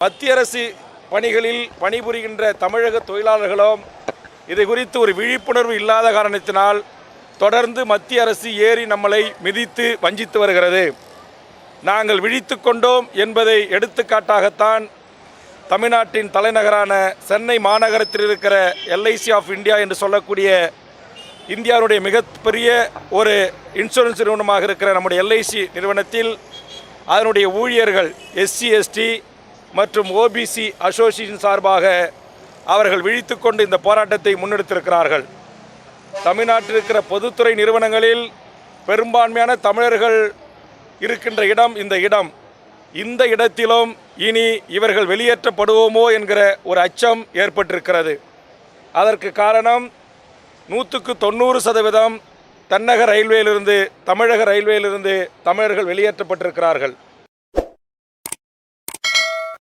மத்திய அரசு பணிகளில் பணிபுரிகின்ற தமிழக தொழிலாளர்களும் இது குறித்து ஒரு விழிப்புணர்வு இல்லாத காரணத்தினால் தொடர்ந்து மத்திய அரசு ஏறி நம்மளை மிதித்து வஞ்சித்து வருகிறது. நாங்கள் விழித்து கொண்டோம் என்பதை எடுத்துக்காட்டாகத்தான் தமிழ்நாட்டின் தலைநகரான சென்னை மாநகரத்தில் இருக்கிற எல்ஐசி ஆஃப் இந்தியா என்று சொல்லக்கூடிய இந்தியாவுடைய மிகப்பெரிய ஒரு இன்சூரன்ஸ் நிறுவனமாக இருக்கிற நம்முடைய எல்ஐசி நிறுவனத்தில் அதனுடைய ஊழியர்கள் SC/ST மற்றும் OBC அசோசியேஷன் சார்பாக அவர்கள் விழித்து கொண்டு இந்த போராட்டத்தை முன்னெடுத்திருக்கிறார்கள். தமிழ்நாட்டில் இருக்கிற பொதுத்துறை நிறுவனங்களில் பெரும்பான்மையான தமிழர்கள் இருக்கின்ற இடம் இந்த இடத்திலும் இனி இவர்கள் வெளியேற்றப்படுவோமோ என்கிற ஒரு அச்சம் ஏற்பட்டிருக்கிறது. அதற்கு காரணம் 190% தென்னக ரயில்வேயிலிருந்து தமிழக ரயில்வேயிலிருந்து தமிழர்கள் வெளியேற்றப்பட்டிருக்கிறார்கள்.